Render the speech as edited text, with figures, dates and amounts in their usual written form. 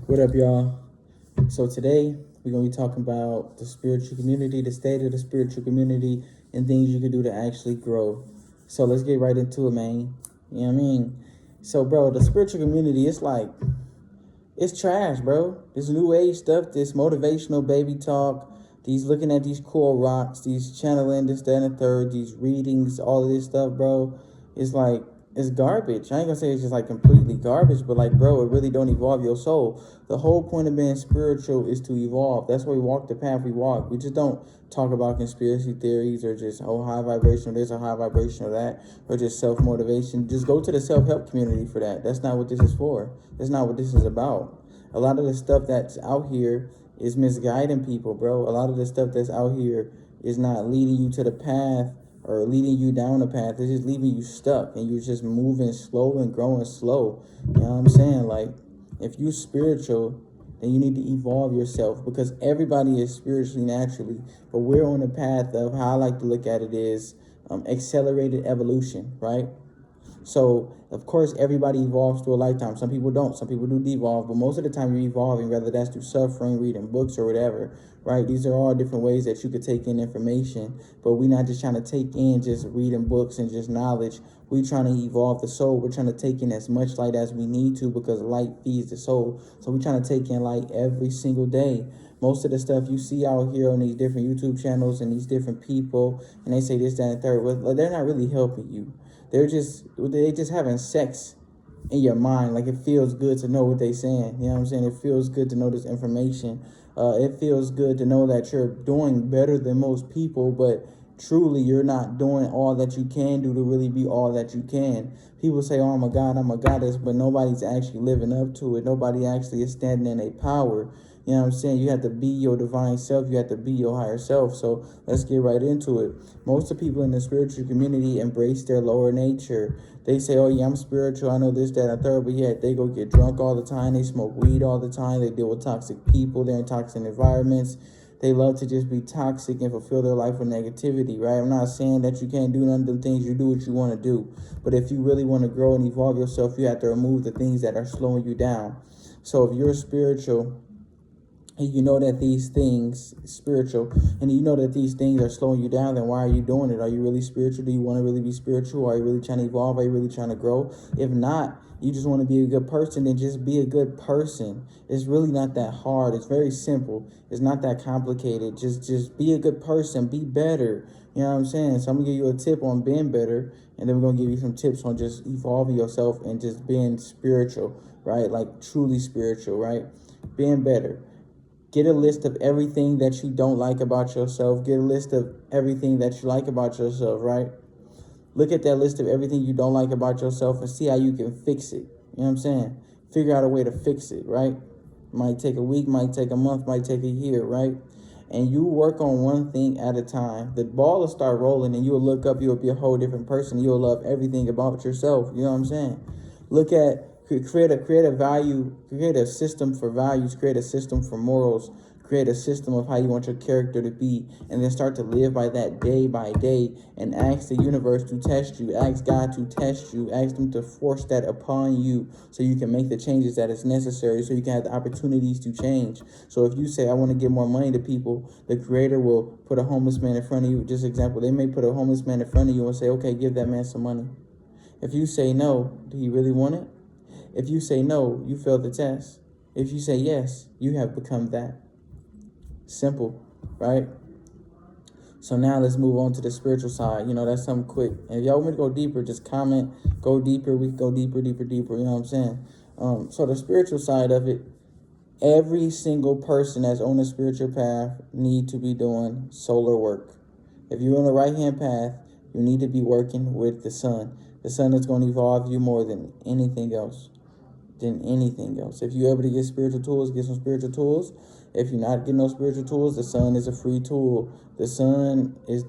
What up, y'all? So today we're gonna be talking about the spiritual community, the state of the spiritual community, and things you can do to actually grow. So let's get right into it, man. You know what I mean? So, bro, the spiritual community, it's trash, bro. This new age stuff, this motivational baby talk, these looking at these cool rocks, these channeling this, that, and the third, these readings, all of this stuff, bro. It's like it's garbage. I ain't gonna say it's just like completely garbage, but like, bro, it really don't evolve your soul. The whole point of being spiritual is to evolve. That's why we walk the path we walk. We just don't talk about conspiracy theories or just high vibration of this or high vibration of that or just self motivation. Just go to the self help community for that. That's not what this is for. That's not what this is about. A lot of the stuff that's out here is misguiding people, bro. A lot of the stuff that's out here is not leading you to the path or leading you down the path. It's just leaving you stuck and you're just moving slow and growing slow. You know what I'm saying? Like, if you're spiritual, then you need to evolve yourself because everybody is spiritually naturally. But we're on the path of how I like to look at it is accelerated evolution, right? So, of course, everybody evolves through a lifetime. Some people don't. Some people do devolve. But most of the time, you're evolving, whether that's through suffering, reading books, or whatever, right? These are all different ways that you could take in information. But we're not just trying to take in just reading books and just knowledge. We're trying to evolve the soul. We're trying to take in as much light as we need to because light feeds the soul. So we're trying to take in light every single day. Most of the stuff you see out here on these different YouTube channels and these different people, and they say this, that, and third, well, they're not really helping you. They just having sex in your mind. Like, it feels good to know what they're saying. You know what I'm saying? It feels good to know this information. It feels good to know that you're doing better than most people, but truly you're not doing all that you can do to really be all that you can. People say, oh, I'm a god, I'm a goddess, but nobody's actually living up to it. Nobody actually is standing in a power. You know what I'm saying? You have to be your divine self. You have to be your higher self. So let's get right into it. Most of the people in the spiritual community embrace their lower nature. They say, oh, yeah, I'm spiritual. I know this, that, and third. But yet they go get drunk all the time. They smoke weed all the time. They deal with toxic people. They're in toxic environments. They love to just be toxic and fulfill their life with negativity, right? I'm not saying that you can't do none of the things. You do what you want to do. But if you really want to grow and evolve yourself, you have to remove the things that are slowing you down. So if you're spiritual, and you know that these things spiritual and you know that these things are slowing you down, then why are you doing it? Are you really spiritual? Do you want to really be spiritual? Are you really trying to evolve? Are you really trying to grow? If not, you just want to be a good person, then just be a good person. It's really not that hard. It's very simple. It's not that complicated. Just be a good person. Be better. You know what I'm saying? So I'm gonna give you a tip on being better, and then we're gonna give you some tips on just evolving yourself and just being spiritual, right? Like truly spiritual, right? Being better. Get a list of everything that you don't like about yourself. Get a list of everything that you like about yourself, right? Look at that list of everything you don't like about yourself and see how you can fix it. You know what I'm saying? Figure out a way to fix it, right? Might take a week, might take a month, might take a year, right? And you work on one thing at a time. The ball will start rolling and you'll look up, you'll be a whole different person. You'll love everything about yourself. You know what I'm saying? Look at create a value, create a system for values, create a system for morals, create a system of how you want your character to be, and then start to live by that day by day and ask the universe to test you, ask God to test you, ask them to force that upon you so you can make the changes that is necessary, so you can have the opportunities to change. So if you say, I want to give more money to people, the creator will put a homeless man in front of you. Just example, they may put a homeless man in front of you and say, okay, give that man some money. If you say no, do you really want it? If you say no, you failed the test. If you say yes, you have become that. Simple, right? So now let's move on to the spiritual side. You know, that's something quick. And if y'all want me to go deeper, just comment, go deeper. We can go deeper. You know what I'm saying? So the spiritual side of it, every single person that's on the spiritual path need to be doing solar work. If you're on the right-hand path, you need to be working with the sun. The sun is going to evolve you more than anything else. If you're able to get spiritual tools, get some spiritual tools. If you're not getting those spiritual tools, the sun is a free tool. The sun is